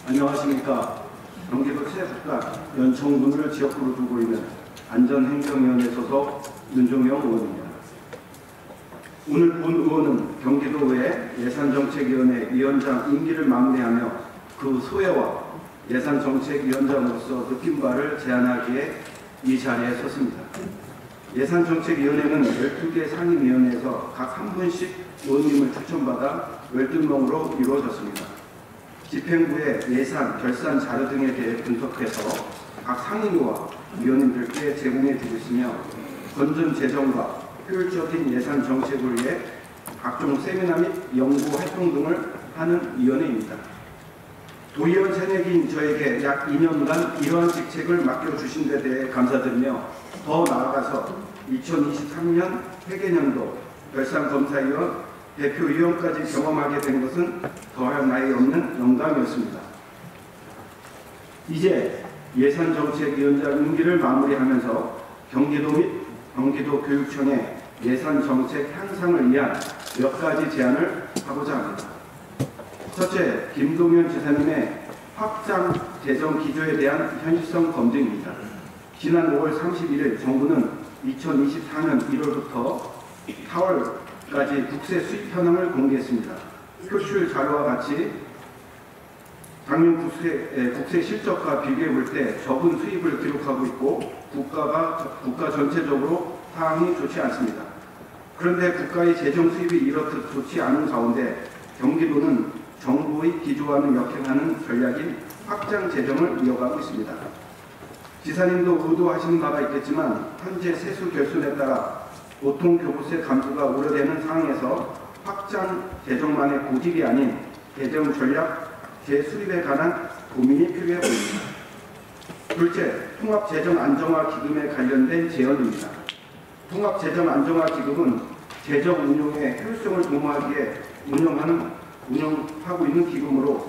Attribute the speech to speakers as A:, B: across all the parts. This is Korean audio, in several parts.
A: 안녕하십니까. 경기도 최북단 연천군을 지역구로 두고 있는 안전행정위원회 소속 윤종영 의원입니다. 오늘 본 의원은 경기도의 예산정책위원회 위원장 임기를 마무리하며 그 소회와 예산정책위원장으로서 느낀 바를 제안하기에 이 자리에 섰습니다. 예산정책위원회는 12개 상임위원회에서 각 한 분씩 의원님을 추천받아 12명으로 이루어졌습니다. 집행부의 예산, 결산 자료 등에 대해 분석해서 각 상임위와 위원님들께 제공해주고 있으며 건전 재정과 효율적인 예산 정책을 위해 각종 세미나 및 연구 활동 등을 하는 위원회입니다. 도의원 새내기인 저에게 약 2년간 이러한 직책을 맡겨주신 데 대해 감사드리며 더 나아가서 2023년 회계년도 결산검사위원 대표위원까지 경험하게 된 것은 더할 나위 없는 영광이었습니다. 이제 예산정책위원장 임기를 마무리하면서 경기도 및 경기도교육청의 예산정책 향상을 위한 몇 가지 제안을 하고자 합니다. 첫째, 김동연 지사님의 확장 재정 기조에 대한 현실성 검증입니다. 지난 5월 31일 정부는 2024년 1월부터 4월까지 국세 수입 현황을 공개했습니다. 표출 자료와 같이 작년 국세 실적과 비교해 볼 때 적은 수입을 기록하고 있고 국가 전체적으로 상황이 좋지 않습니다. 그런데 국가의 재정 수입이 이렇듯 좋지 않은 가운데 경기도는 정부의 기조와는 역행하는 전략인 확장 재정을 이어가고 있습니다. 지사님도 의도하시는 바가 있겠지만 현재 세수 결손에 따라 보통 교부세 감소가 우려되는 상황에서 확장 재정만의 고집이 아닌 재정 전략 재수립에 관한 고민이 필요해 보입니다. 둘째, 통합재정안정화기금에 관련된 제언입니다. 통합재정안정화기금은 재정 운용의 효율성을 도모하기에 운영하고 있는 기금으로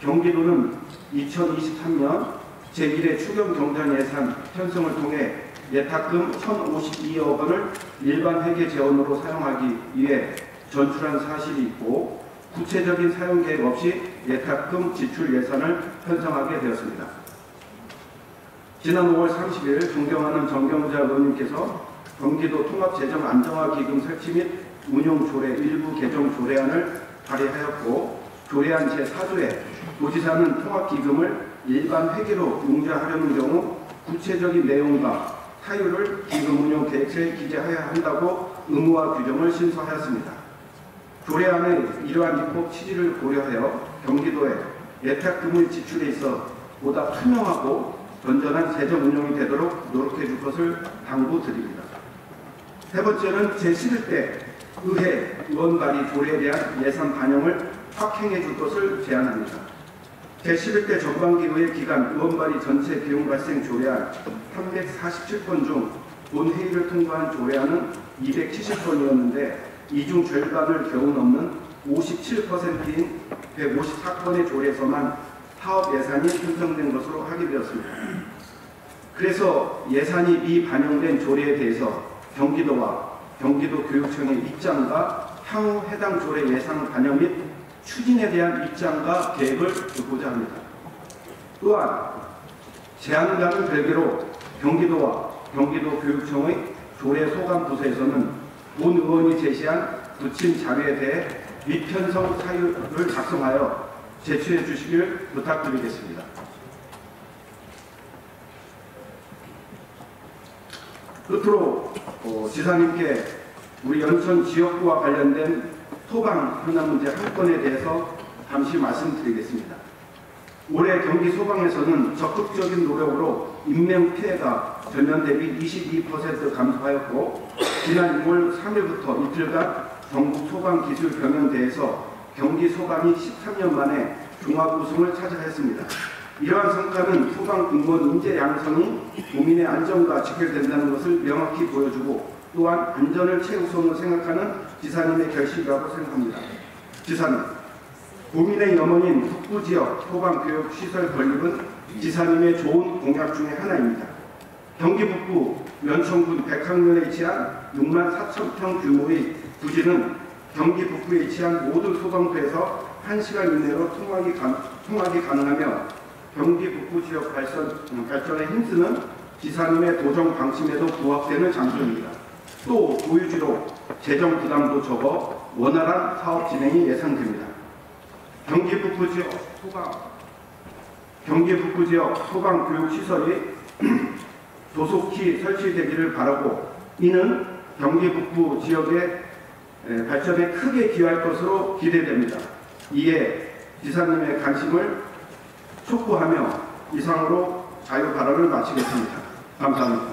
A: 경기도는 2023년 제1회 추경경정 예산 편성을 통해 예탁금 1,052억 원을 일반 회계 재원으로 사용하기 위해 전출한 사실이 있고 구체적인 사용 계획 없이 예탁금 지출 예산을 편성하게 되었습니다. 지난 5월 30일 존경하는 정경자 의원님께서 경기도 통합재정안정화기금 설치 및 운용조례 일부 개정 조례안을 발의하였고 조례안 제4조에 도지사는 통합기금을 일반 회계로 융자하려는 경우 구체적인 내용과 사유를 기금 운용 계획서에 기재해야 한다고 의무화 규정을 신설하였습니다. 조례안의 이러한 입법 취지를 고려하여 경기도에 예탁금의 지출에 있어 보다 투명하고 건전한 재정 운용이 되도록 노력해 줄 것을 당부드립니다. 세 번째는 제11대 의회 의원 발의 조례에 대한 예산 반영을 확행해 줄 것을 제안합니다. 제11대 전반기의회 기간 의원 발의 전체 비용 발생 조례안 347건 중 본회의를 통과한 조례안은 270건이었는데 이 중 절반을 겨우 넘는 57%인 154건의 조례에서만 사업 예산이 편성된 것으로 확인되었습니다. 그래서 예산이 미반영된 조례에 대해서 경기도와 경기도교육청의 입장과 향후 해당 조례 예산 반영 및 추진에 대한 입장과 계획을 듣고자 합니다. 또한 제안과는 별개로 경기도와 경기도교육청의 조례 소관 부서에서는 본 의원이 제시한 부침 자료에 대해 위편성 사유를 작성하여 제출해 주시길 부탁드리겠습니다. 끝으로 지사님께 우리 연천 지역구와 관련된 소방 현안 문제 한 건에 대해서 잠시 말씀드리겠습니다. 올해 경기 소방에서는 적극적인 노력으로 인명 피해가 전년 대비 22% 감소하였고 지난 6월 3일부터 이틀간 전국 소방기술경연대회에서 경기 소방이 13년 만에 종합 우승을 차지하였습니다. 이러한 성과는 소방 공무원 인재 양성이 국민의 안전과 직결된다는 것을 명확히 보여주고 또한 안전을 최우선으로 생각하는 지사님의 결실이라고 생각합니다. 지사님, 국민의 염원인 북부지역 소방교육시설 건립은 지사님의 좋은 공약 중에 하나입니다. 경기 북부 연천군 백학면에 위치한 6만 4천 평 규모의 부지는 경기 북부에 위치한 모든 소방서에서 1시간 이내로 통합이 가능하며 경기 북부 지역 발전에 힘쓰는 지사님의 도정 방침에도 부합되는 장점입니다. 또 보유지로 재정 부담도 적어 원활한 사업 진행이 예상됩니다. 경기 북부 지역 소방 교육 시설이 조속히 설치되기를 바라고, 이는 경기 북부 지역의 발전에 크게 기여할 것으로 기대됩니다. 이에 지사님의 관심을 촉구하며 이상으로 자유 발언을 마치겠습니다. 감사합니다.